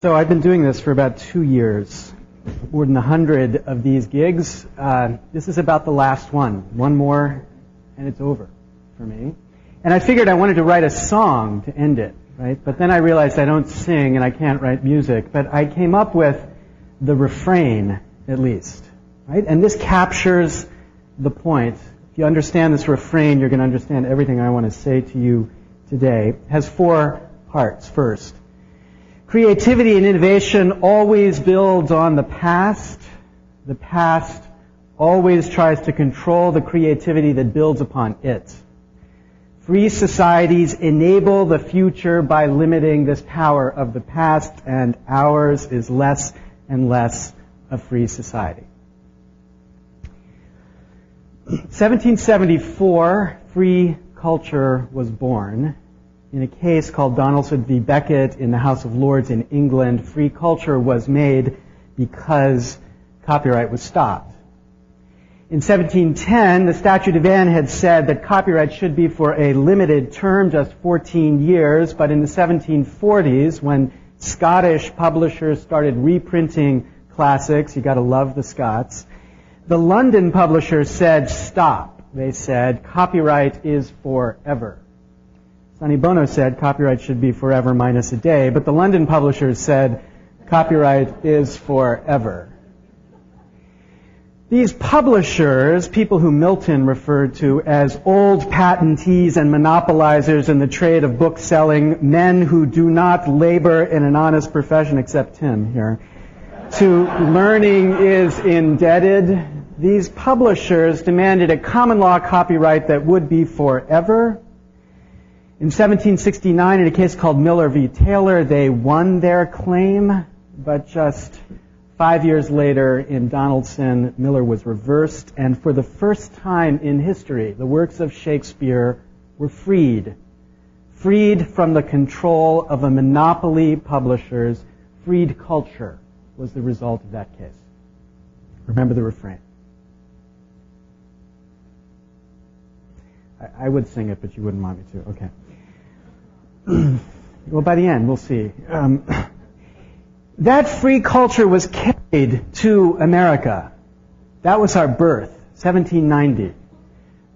So I've been doing this for about 2 years, more than 100 of these gigs. This is about the last one. One more, and it's over for me. And I figured I wanted to write a song to end it, right? But then I realized I don't sing and I can't write music. But I came up with the refrain, at least, right? And this captures the point. If you understand this refrain, you're going to understand everything I want to say to you today. It has 4 parts. First, creativity and innovation always builds on the past. The past always tries to control the creativity that builds upon it. Free societies enable the future by limiting this power of the past, and ours is less and less a free society. 1774, free culture was born. In a case called Donaldson v. Beckett in the House of Lords in England, free culture was made because copyright was stopped. In 1710, the Statute of Anne had said that copyright should be for a limited term, just 14 years, but in the 1740s, when Scottish publishers started reprinting classics, you gotta love the Scots, the London publishers said, stop. They said, copyright is forever. Sonny Bono said copyright should be forever minus a day, but the London publishers said copyright is forever. These publishers, people who Milton referred to as old patentees and monopolizers in the trade of book selling, men who do not labor in an honest profession, except Tim here, to learning is indebted. These publishers demanded a common law copyright that would be forever. In 1769, in a case called Miller v. Taylor, they won their claim, but just 5 years later in Donaldson, Miller was reversed, and for the first time in history, the works of Shakespeare were freed. Freed from the control of a monopoly publishers. Freed culture was the result of that case. Remember the refrain. I would sing it, but you wouldn't want me to. Okay. Well, by the end, we'll see. That free culture was carried to America. That was our birth, 1790.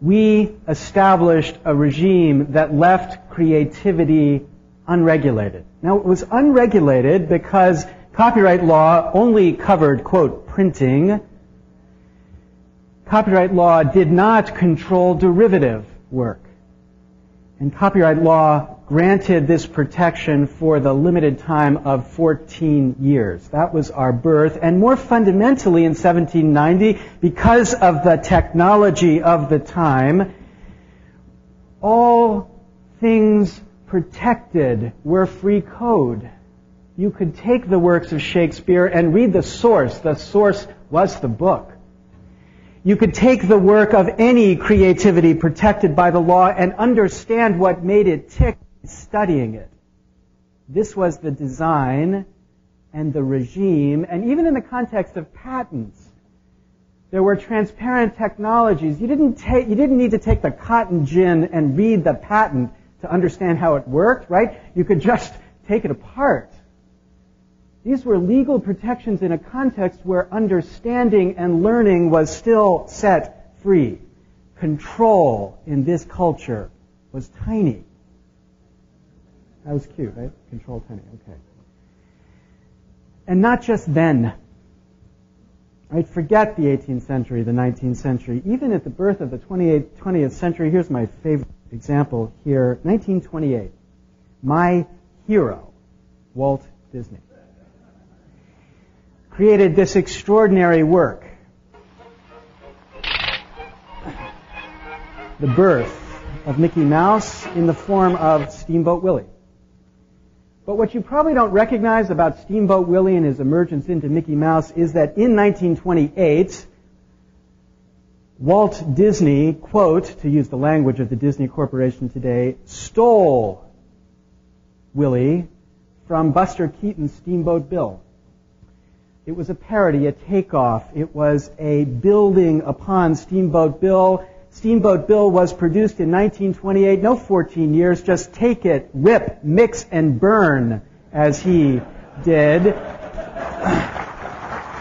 We established a regime that left creativity unregulated. Now, it was unregulated because copyright law only covered, quote, printing. Copyright law did not control derivative work. And copyright law granted this protection for the limited time of 14 years. That was our birth. And more fundamentally in 1790, because of the technology of the time, all things protected were free code. You could take the works of Shakespeare and read the source. The source was the book. You could take the work of any creativity protected by the law and understand what made it tick by studying it. This was the design and the regime, and even in the context of patents, there were transparent technologies. You didn't need to take the cotton gin and read the patent to understand how it worked, right? You could just take it apart. These were legal protections in a context where understanding and learning was still set free. Control in this culture was tiny. That was cute, right? Control tiny, okay. And not just then. Right? Forget the 18th century, the 19th century. Even at the birth of the 20th century, here's my favorite example here. 1928. My hero, Walt Disney, created this extraordinary work. The birth of Mickey Mouse in the form of Steamboat Willie. But what you probably don't recognize about Steamboat Willie and his emergence into Mickey Mouse is that in 1928, Walt Disney, quote, to use the language of the Disney Corporation today, stole Willie from Buster Keaton's Steamboat Bill. It was a parody, a takeoff. It was a building upon Steamboat Bill. Steamboat Bill was produced in 1928, no 14 years, just take it, rip, mix, and burn, as he did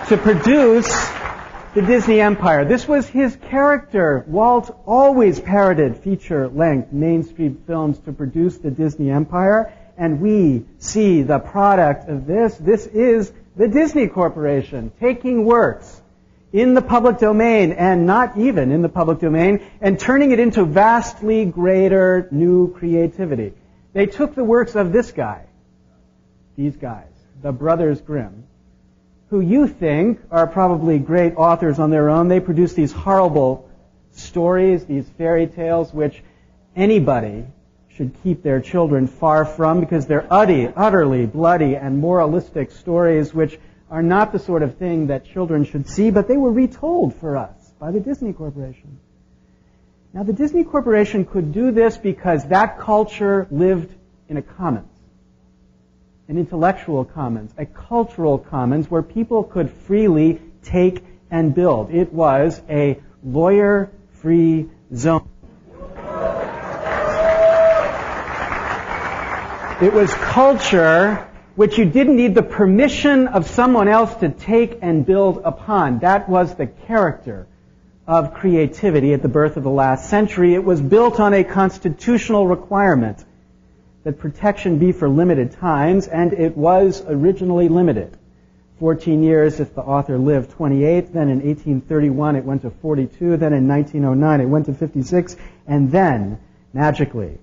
to produce the Disney Empire. This was his character. Walt always parroted feature-length mainstream films to produce the Disney Empire, and we see the product of this. This is the Disney Corporation taking works in the public domain and not even in the public domain and turning it into vastly greater new creativity. They took the works of this guy, these guys, the Brothers Grimm, who you think are probably great authors on their own. They produce these horrible stories, these fairy tales, which anybody should keep their children far from because they're utterly bloody and moralistic stories which are not the sort of thing that children should see, but they were retold for us by the Disney Corporation. Now, the Disney Corporation could do this because that culture lived in a commons, an intellectual commons, a cultural commons where people could freely take and build. It was a lawyer-free zone. It was culture which you didn't need the permission of someone else to take and build upon. That was the character of creativity at the birth of the last century. It was built on a constitutional requirement that protection be for limited times, and it was originally limited. 14 years if the author lived 28, then in 1831 it went to 42, then in 1909 it went to 56, and then, magically,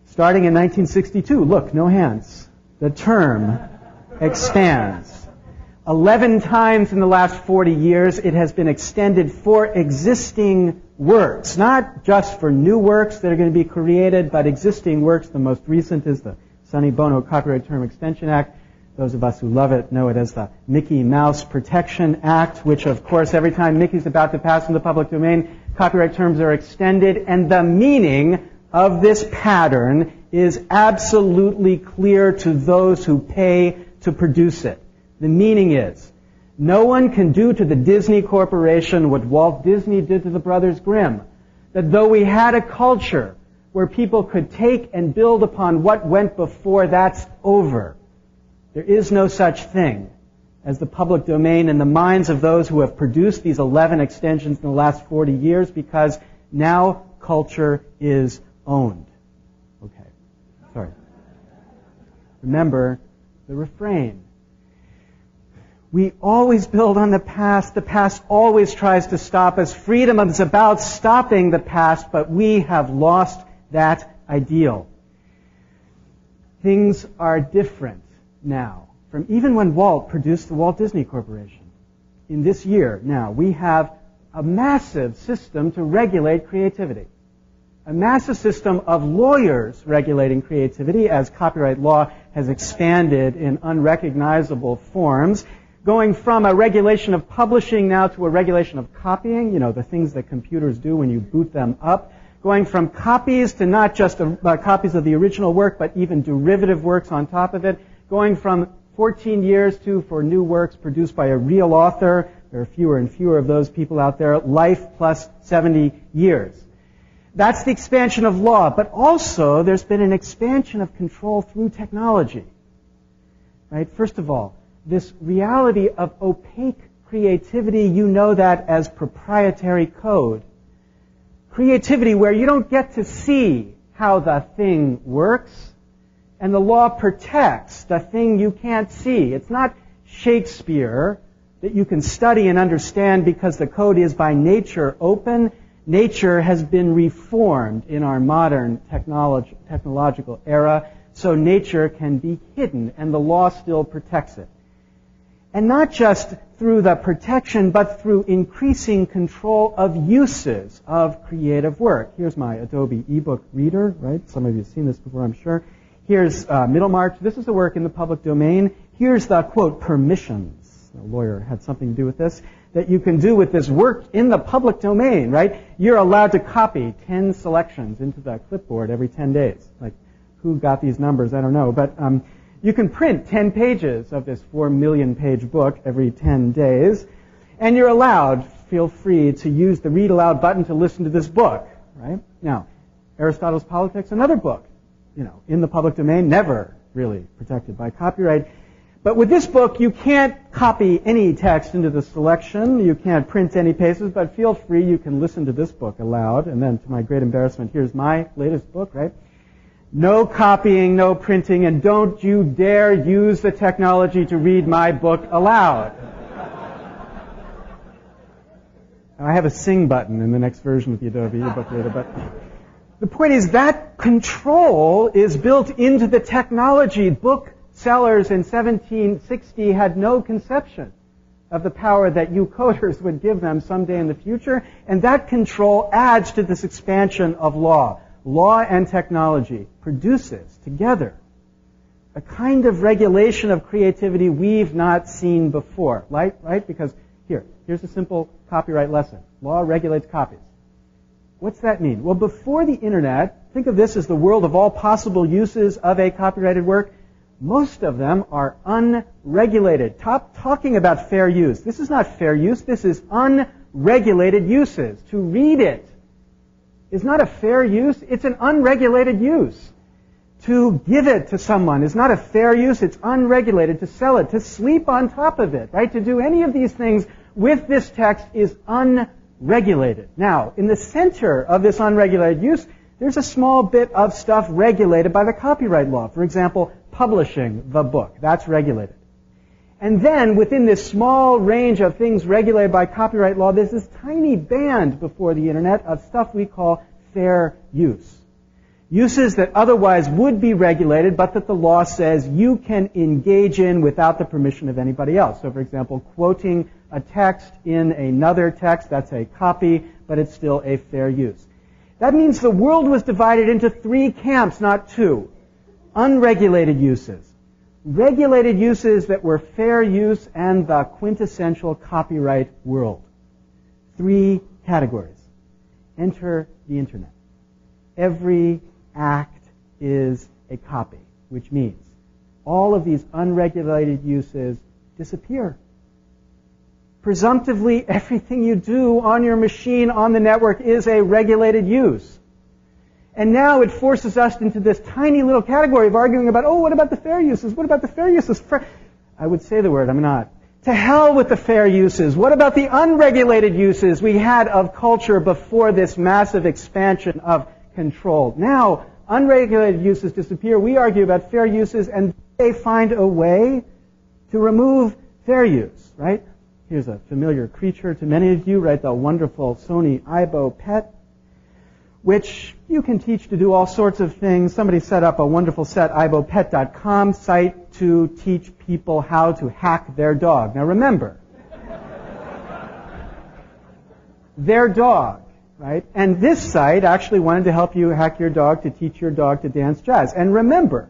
starting in 1962, look, no hands, the term expands. 11 times in the last 40 years it has been extended for existing works, not just for new works that are going to be created, but existing works. The most recent is the Sonny Bono Copyright Term Extension Act. Those of us who love it know it as the Mickey Mouse Protection Act, which of course every time Mickey's about to pass in the public domain, copyright terms are extended, and the meaning of this pattern is absolutely clear to those who pay to produce it. The meaning is, no one can do to the Disney Corporation what Walt Disney did to the Brothers Grimm. That though we had a culture where people could take and build upon what went before, that's over. There is no such thing as the public domain in the minds of those who have produced these 11 extensions in the last 40 years, because now culture is owned. Okay, sorry. Remember the refrain. We always build on the past. The past always tries to stop us. Freedom is about stopping the past, but we have lost that ideal. Things are different now from even when Walt produced the Walt Disney Corporation. In this year now, we have a massive system to regulate creativity. A massive system of lawyers regulating creativity as copyright law has expanded in unrecognizable forms, going from a regulation of publishing now to a regulation of copying, the things that computers do when you boot them up, going from copies to not just copies of the original work, but even derivative works on top of it, going from 14 years to, for new works produced by a real author, there are fewer and fewer of those people out there, life plus 70 years. That's the expansion of law, but also there's been an expansion of control through technology. Right? First of all, this reality of opaque creativity, you know that as proprietary code. Creativity where you don't get to see how the thing works, and the law protects the thing you can't see. It's not Shakespeare that you can study and understand because the code is by nature open. Nature has been reformed in our modern technological era, so nature can be hidden, and the law still protects it. And not just through the protection, but through increasing control of uses of creative work. Here's my Adobe ebook reader, right? Some of you have seen this before, I'm sure. Here's Middlemarch. This is a work in the public domain. Here's the, quote, permissions. A lawyer had something to do with this, that you can do with this work in the public domain, right? You're allowed to copy 10 selections into the clipboard every 10 days. Like, who got these numbers? I don't know. But you can print 10 pages of this 4 million page book every 10 days, and you're allowed, feel free, to use the read aloud button to listen to this book, right? Now, Aristotle's Politics, another book, in the public domain, never really protected by copyright. But with this book, you can't copy any text into the selection. You can't print any pages, but feel free. You can listen to this book aloud. And then, to my great embarrassment, here's my latest book, right? No copying, no printing, and don't you dare use the technology to read my book aloud. I have a sing button in the next version of the Adobe ebook reader, but the point is that control is built into the technology. Booksellers in 1760 had no conception of the power that you coders would give them someday in the future, and that control adds to this expansion of law. Law and technology produces together a kind of regulation of creativity we've not seen before, right? Because here's a simple copyright lesson. Law regulates copies. What's that mean? Well, before the internet, think of this as the world of all possible uses of a copyrighted work. Most of them are unregulated. Talking about fair use. This is not fair use. This is unregulated uses. To read it is not a fair use. It's an unregulated use. To give it to someone is not a fair use. It's unregulated. To sell it, to sleep on top of it, right? To do any of these things with this text is unregulated. Now, in the center of this unregulated use, there's a small bit of stuff regulated by the copyright law. For example, publishing the book. That's regulated. And then, within this small range of things regulated by copyright law, there's this tiny band before the internet of stuff we call fair use. Uses that otherwise would be regulated, but that the law says you can engage in without the permission of anybody else. So, for example, quoting a text in another text, that's a copy, but it's still a fair use. That means the world was divided into three camps, not two. Unregulated uses, regulated uses that were fair use, and the quintessential copyright world. Three categories. Enter the internet. Every act is a copy, which means all of these unregulated uses disappear. Presumptively, everything you do on your machine, on the network, is a regulated use. And now it forces us into this tiny little category of arguing about, what about the fair uses? What about the fair uses? I would say the word, I'm not. To hell with the fair uses. What about the unregulated uses we had of culture before this massive expansion of control? Now, unregulated uses disappear. We argue about fair uses, and they find a way to remove fair use, right? Here's a familiar creature to many of you, right? The wonderful Sony Aibo pet, which you can teach to do all sorts of things. Somebody set up a wonderful set, aibopet.com site, to teach people how to hack their dog. Now remember, their dog, right? And this site actually wanted to help you hack your dog to teach your dog to dance jazz. And remember,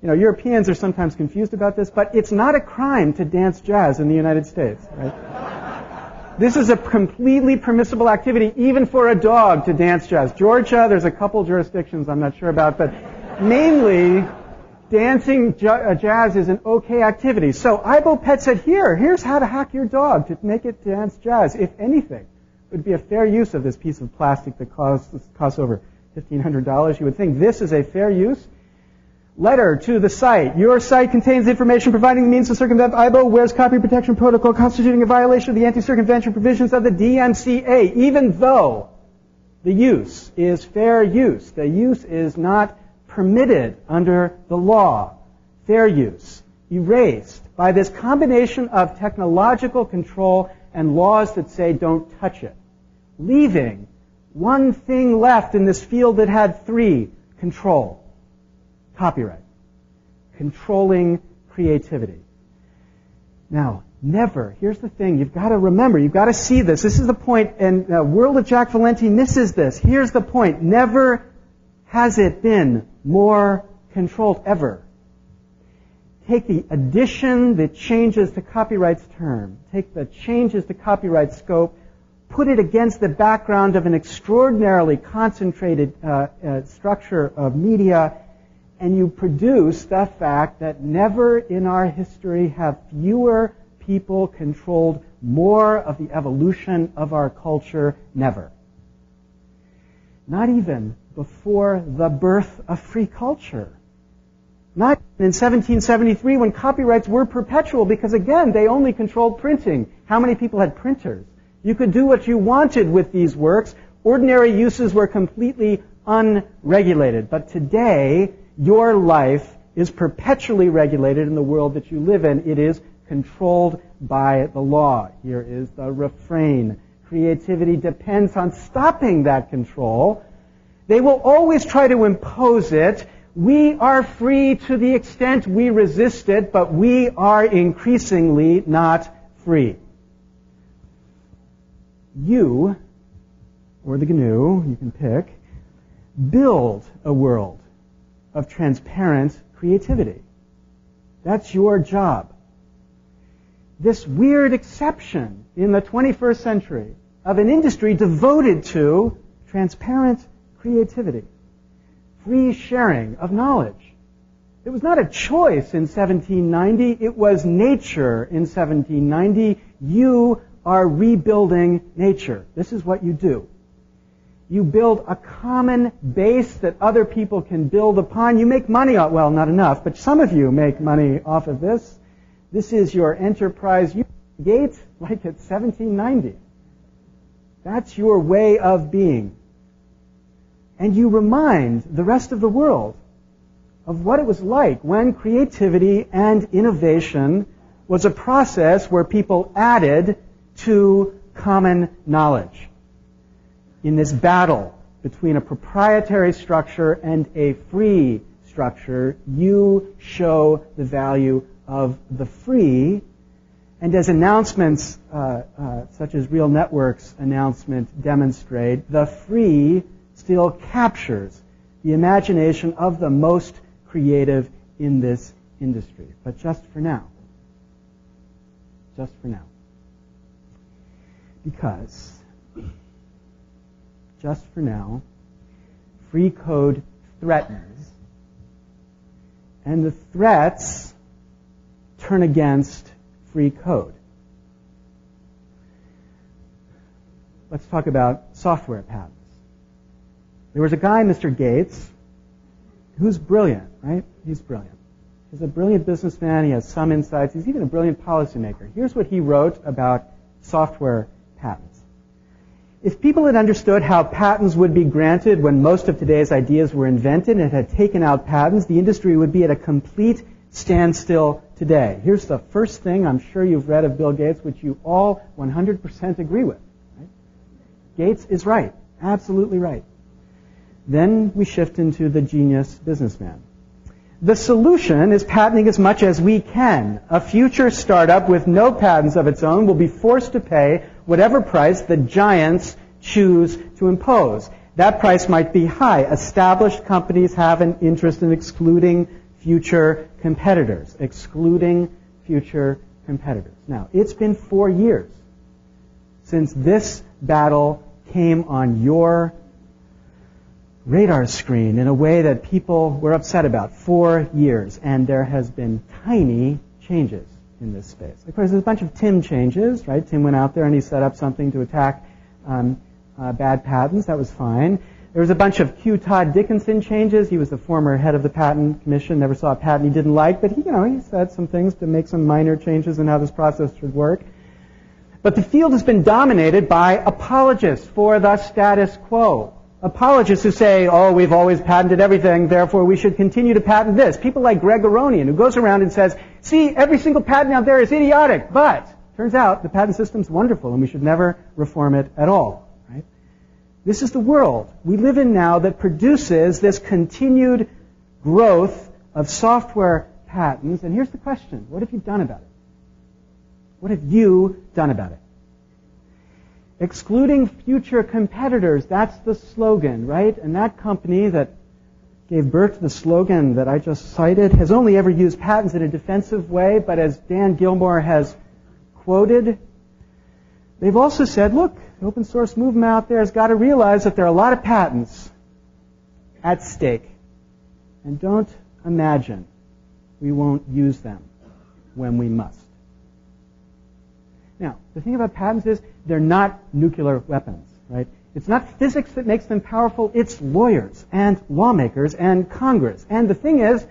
Europeans are sometimes confused about this, but it's not a crime to dance jazz in the United States, right? This is a completely permissible activity, even for a dog to dance jazz. Georgia, there's a couple jurisdictions I'm not sure about, but mainly dancing jazz is an okay activity. So AiboPet said, here's how to hack your dog to make it dance jazz. If anything, it would be a fair use of this piece of plastic that costs over $1,500. You would think this is a fair use. Letter to the site. Your site contains information providing the means to circumvent AiboWare's copy protection protocol, constituting a violation of the anti-circumvention provisions of the DMCA, even though the use is fair use. The use is not permitted under the law. Fair use. Erased by this combination of technological control and laws that say don't touch it. Leaving one thing left in this field that had three: control. Copyright. Controlling creativity. Now, never, here's the thing, you've got to remember, you've got to see this. This is the point, and World of Jack Valenti misses this. Here's the point. Never has it been more controlled, ever. Take the addition, the changes to copyright's term, take the changes to copyright scope, put it against the background of an extraordinarily concentrated structure of media, and you produce the fact that never in our history have fewer people controlled more of the evolution of our culture. Never. Not even before the birth of free culture. Not in 1773 when copyrights were perpetual because, again, they only controlled printing. How many people had printers? You could do what you wanted with these works. Ordinary uses were completely unregulated. But today, your life is perpetually regulated in the world that you live in. It is controlled by the law. Here is the refrain. Creativity depends on stopping that control. They will always try to impose it. We are free to the extent we resist it, but we are increasingly not free. You, or the GNU, you can pick, build a world of transparent creativity. That's your job. This weird exception in the 21st century of an industry devoted to transparent creativity, free sharing of knowledge. It was not a choice in 1790. It was nature in 1790. You are rebuilding nature. This is what you do. You build a common base that other people can build upon. You make money off, well, not enough, but some of you make money off of this. This is your enterprise. You gate like it's 1790. That's your way of being. And you remind the rest of the world of what it was like when creativity and innovation was a process where people added to common knowledge. In this battle between a proprietary structure and a free structure, you show the value of the free. And as announcements such as Real Network's announcement demonstrate, the free still captures the imagination of the most creative in this industry. But just for now. Just for now. Because, just for now, free code threatens, and the threats turn against free code. Let's talk about software patents. There was a guy, Mr. Gates, who's brilliant, right? He's brilliant. He's a brilliant businessman. He has some insights. He's even a brilliant policymaker. Here's what he wrote about software patents. If people had understood how patents would be granted when most of today's ideas were invented and had taken out patents, the industry would be at a complete standstill today. Here's the first thing I'm sure you've read of Bill Gates, which you all 100% agree with. Right? Gates is right. Absolutely right. Then we shift into the genius businessman. The solution is patenting as much as we can. A future startup with no patents of its own will be forced to pay whatever price the giants choose to impose. That price might be high. Established companies have an interest in excluding future competitors. Excluding future competitors. Now, it's been 4 years since this battle came on your radar screen in a way that people were upset about. 4 years, and there has been tiny changes in this space. Of course, there's a bunch of Tim changes, right? Tim went out there and he set up something to attack bad patents. That was fine. There was a bunch of Q. Todd Dickinson changes. He was the former head of the Patent Commission, never saw a patent he didn't like, but he said some things to make some minor changes in how this process should work. But the field has been dominated by apologists for the status quo. Apologists who say, oh, we've always patented everything, therefore we should continue to patent this. People like Greg Aronian, who goes around and says, see, every single patent out there is idiotic, but turns out the patent system's wonderful and we should never reform it at all. Right? This is the world we live in now that produces this continued growth of software patents. And here's the question, what have you done about it? What have you done about it? Excluding future competitors, that's the slogan, right? And that company that gave birth to the slogan that I just cited has only ever used patents in a defensive way, but as Dan Gilmore has quoted, they've also said, look, the open source movement out there has got to realize that there are a lot of patents at stake. And don't imagine we won't use them when we must. Now, the thing about patents is they're not nuclear weapons, right? It's not physics that makes them powerful, it's lawyers and lawmakers and Congress. And the thing is,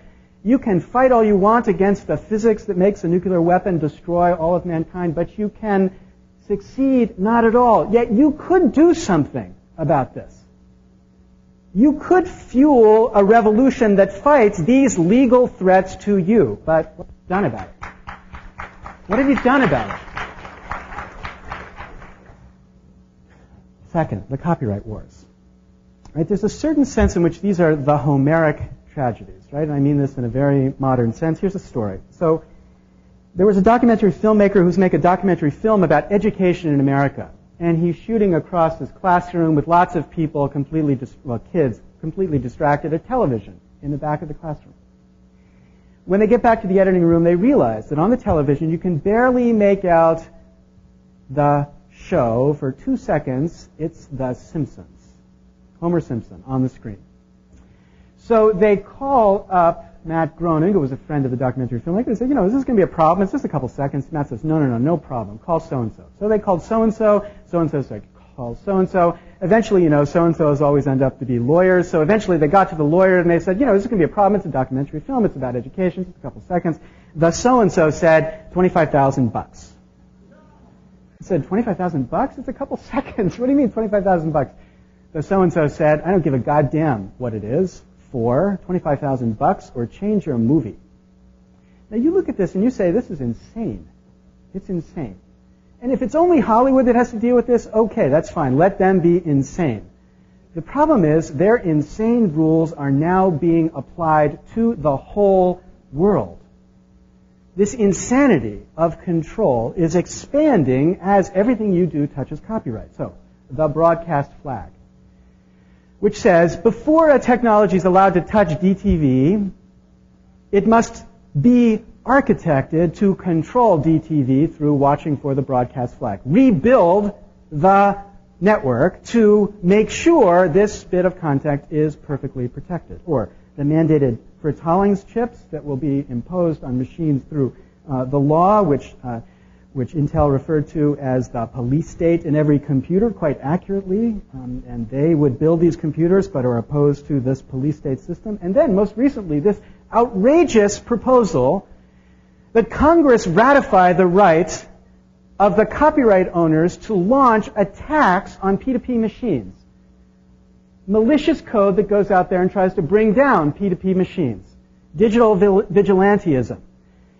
You can fight all you want against the physics that makes a nuclear weapon destroy all of mankind, but you can succeed not at all. Yet you could do something about this. You could fuel a revolution that fights these legal threats to you. But what have you done about it? What have you done about it? Second, the copyright wars. Right? There's a certain sense in which these are the Homeric tragedies, right? And I mean this in a very modern sense. Here's a story. So there was a documentary filmmaker who's making a documentary film about education in America. And he's shooting across his classroom with lots of people, kids, completely distracted at television in the back of the classroom. When they get back to the editing room, they realize that on the television you can barely make out the show for 2 seconds. It's The Simpsons, Homer Simpson on the screen. So they call up Matt Groening, who was a friend of the documentary filmmaker, and said, is this going to be a problem? It's just a couple seconds. Matt says, no problem. Call so-and-so. So they called so-and-so. So-and-so said, call so-and-so. Eventually, so-and-so's always end up to be lawyers. So eventually they got to the lawyer and they said, this is going to be a problem. It's a documentary film. It's about education. It's a couple seconds. The so-and-so said, $25,000. I said, $25,000? It's a couple seconds. What do you mean, $25,000? The so-and-so said, I don't give a goddamn what it is. For $25,000 or change your movie. Now you look at this and you say, this is insane. It's insane. And if it's only Hollywood that has to deal with this, okay, that's fine. Let them be insane. The problem is their insane rules are now being applied to the whole world. This insanity of control is expanding as everything you do touches copyright. So, the broadcast flag, which says before a technology is allowed to touch DTV, it must be architected to control DTV through watching for the broadcast flag. Rebuild the network to make sure this bit of content is perfectly protected. Or the mandated Fritz-Hollings chips that will be imposed on machines through the law, which Intel referred to as the police state in every computer quite accurately, and they would build these computers but are opposed to this police state system. And then, most recently, this outrageous proposal that Congress ratify the right of the copyright owners to launch attacks on P2P machines. Malicious code that goes out there and tries to bring down P2P machines. Digital vigilantism.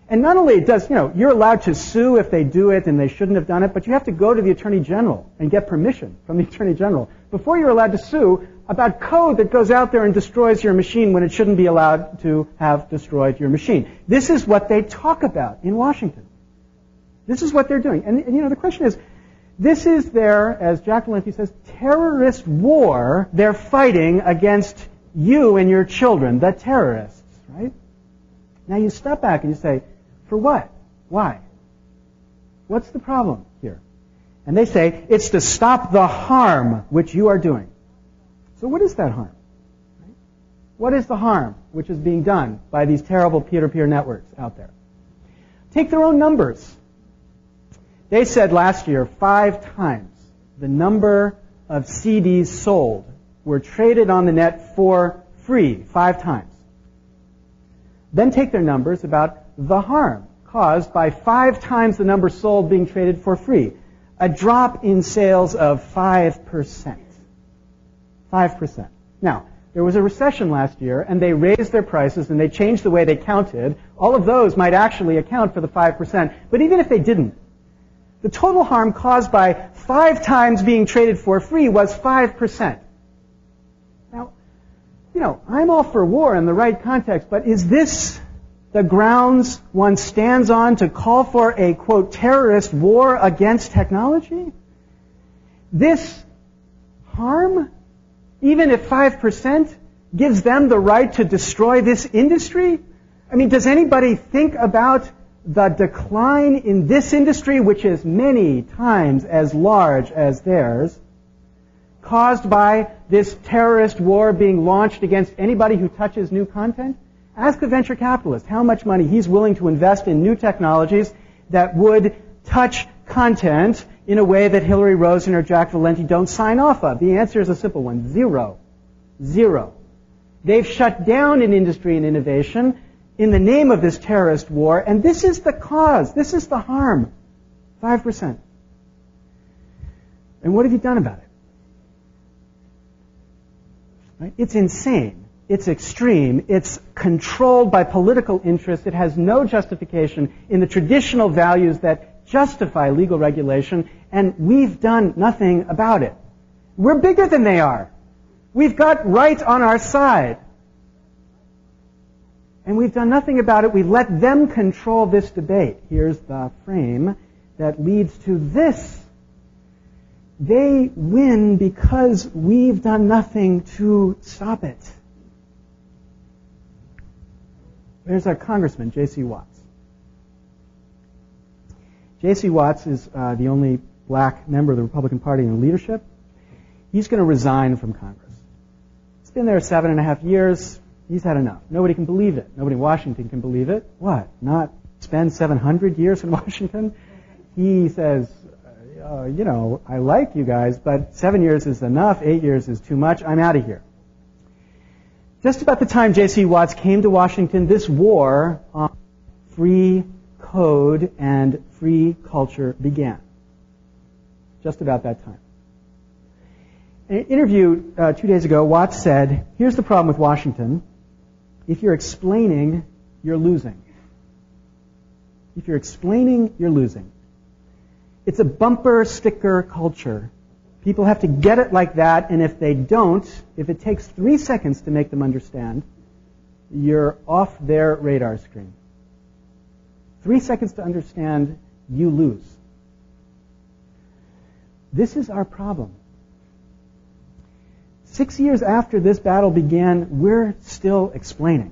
And not only does, you're allowed to sue if they do it and they shouldn't have done it, but you have to go to the Attorney General and get permission from the Attorney General before you're allowed to sue about code that goes out there and destroys your machine when it shouldn't be allowed to have destroyed your machine. This is what they talk about in Washington. This is what they're doing. And the question is, this is their, as Jack Valenti says, terrorist war they're fighting against you and your children, the terrorists, right? Now you step back and you say, for what? Why? What's the problem here? And they say, it's to stop the harm which you are doing. So what is that harm? Right? What is the harm which is being done by these terrible peer-to-peer networks out there? Take their own numbers. They said last year 5 times the number of CDs sold were traded on the net for free, 5 times. Then take their numbers about the harm caused by 5 times the number sold being traded for free. A drop in sales of 5%. 5%. Now, there was a recession last year, and they raised their prices, and they changed the way they counted. All of those might actually account for the 5%. But even if they didn't, the total harm caused by 5 times being traded for free was 5%. Now, I'm all for war in the right context, but is this the grounds one stands on to call for a, quote, terrorist war against technology? This harm, even if 5%, gives them the right to destroy this industry? I mean, does anybody think about the decline in this industry, which is many times as large as theirs, caused by this terrorist war being launched against anybody who touches new content? Ask a venture capitalist how much money he's willing to invest in new technologies that would touch content in a way that Hillary Rosen or Jack Valenti don't sign off of. The answer is a simple one: 0. 0. They've shut down in industry and innovation in the name of this terrorist war, and this is the cause, this is the harm. 5%. And what have you done about it? Right? It's insane. It's extreme. It's controlled by political interest. It has no justification in the traditional values that justify legal regulation, and we've done nothing about it. We're bigger than they are. We've got right on our side. And we've done nothing about it. We let them control this debate. Here's the frame that leads to this. They win because we've done nothing to stop it. There's our congressman, J.C. Watts. J.C. Watts is the only black member of the Republican Party in leadership. He's going to resign from Congress. He's been there 7.5 years. He's had enough. Nobody can believe it. Nobody in Washington can believe it. What? Not spend 700 years in Washington? He says, I like you guys, but 7 years is enough. 8 years is too much. I'm out of here. Just about the time J.C. Watts came to Washington, this war on free code and free culture began. Just about that time. In an interview 2 days ago, Watts said, here's the problem with Washington. If you're explaining, you're losing. If you're explaining, you're losing. It's a bumper sticker culture. People have to get it like that, and if they don't, if it takes 3 seconds to make them understand, you're off their radar screen. 3 seconds to understand, you lose. This is our problem. 6 years after this battle began, we're still explaining.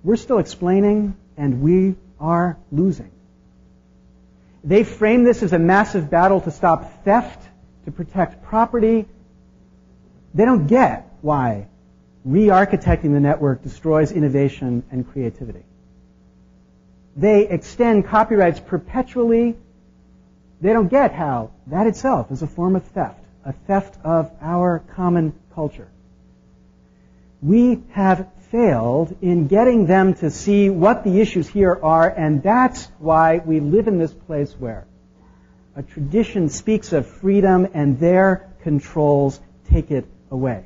We're still explaining, and we are losing. They frame this as a massive battle to stop theft, to protect property. They don't get why re-architecting the network destroys innovation and creativity. They extend copyrights perpetually. They don't get how that itself is a form of theft, a theft of our common culture. We have failed in getting them to see what the issues here are, and that's why we live in this place where a tradition speaks of freedom and their controls take it away.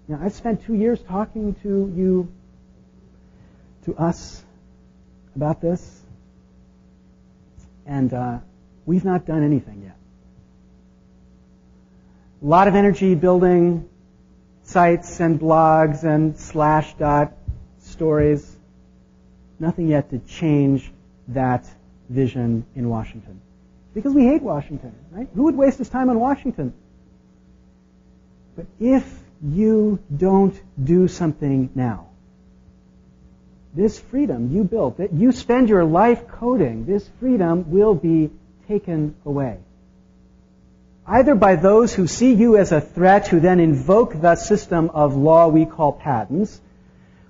Now, I've spent 2 years talking to us about this, and we've not done anything yet. A lot of energy building sites and blogs and /dot stories. Nothing yet to change that vision in Washington. Because we hate Washington, right? Who would waste his time on Washington? But if you don't do something now, this freedom you built, that you spend your life coding, this freedom will be taken away. Either by those who see you as a threat, who then invoke the system of law we call patents,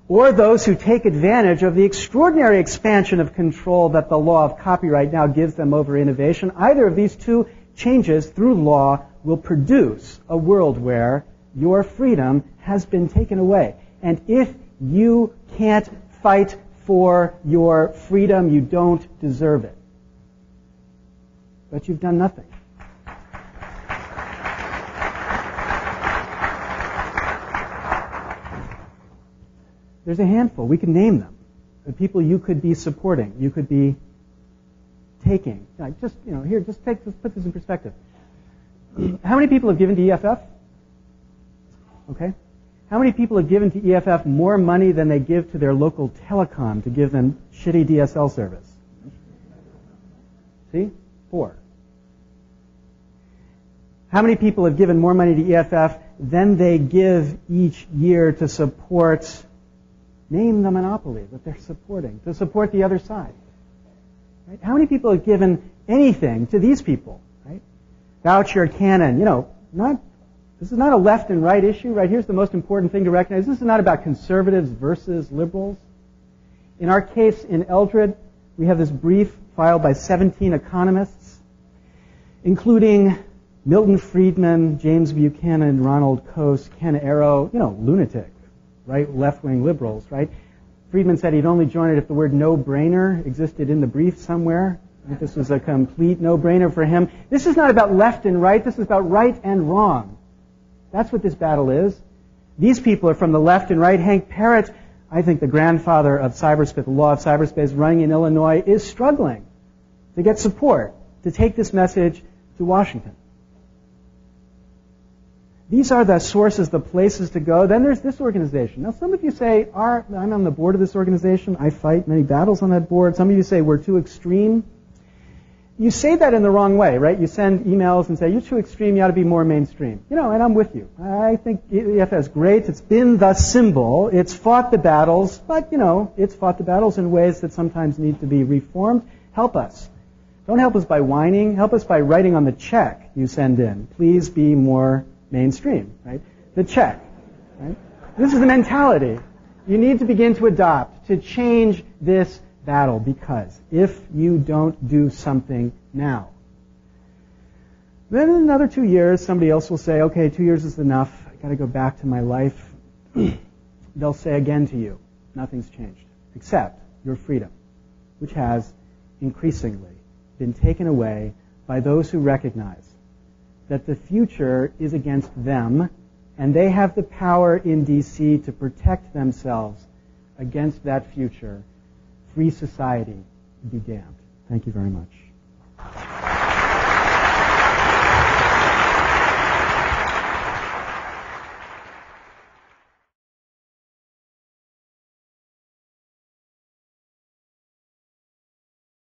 or those who take advantage of the extraordinary expansion of control that the law of copyright now gives them over innovation. Either of these two changes through law will produce a world where your freedom has been taken away. And if you can't fight for your freedom, you don't deserve it. But you've done nothing. There's a handful. We can name them. The people you could be supporting, you could be taking. Just put this in perspective. How many people have given to EFF? Okay. How many people have given to EFF more money than they give to their local telecom to give them shitty DSL service? See? 4. How many people have given more money to EFF than they give each year to support, name the monopoly that they're supporting, to support the other side? Right? How many people have given anything to these people? Right? Voucher canon, this is not a left and right issue, right? Here's the most important thing to recognize. This is not about conservatives versus liberals. In our case, in Eldred, we have this brief filed by 17 economists, including Milton Friedman, James Buchanan, Ronald Coase, Ken Arrow, lunatic left-wing liberals, right? Friedman said he'd only join it if the word no-brainer existed in the brief somewhere. I think this was a complete no-brainer for him. This is not about left and right. This is about right and wrong. That's what this battle is. These people are from the left and right. Hank Parrott, I think the grandfather of cyberspace, the law of cyberspace running in Illinois, is struggling to get support to take this message to Washington. These are the sources, the places to go. Then there's this organization. Now, some of you say, I'm on the board of this organization. I fight many battles on that board. Some of you say, we're too extreme. You say that in the wrong way, right? You send emails and say, you're too extreme, you ought to be more mainstream. And I'm with you. I think EFF is great. It's been the symbol. It's fought the battles, but, it's fought the battles in ways that sometimes need to be reformed. Help us. Don't help us by whining. Help us by writing on the check you send in. Please be more mainstream, right? The check, right? This is the mentality you need to begin to adopt to change this battle, because if you don't do something now, then in another 2 years, somebody else will say, okay, 2 years is enough. I got to go back to my life. They'll say again to you, nothing's changed, except your freedom, which has increasingly been taken away by those who recognize that the future is against them, and they have the power in D.C. to protect themselves against that future. Free society be damned. Thank you very much.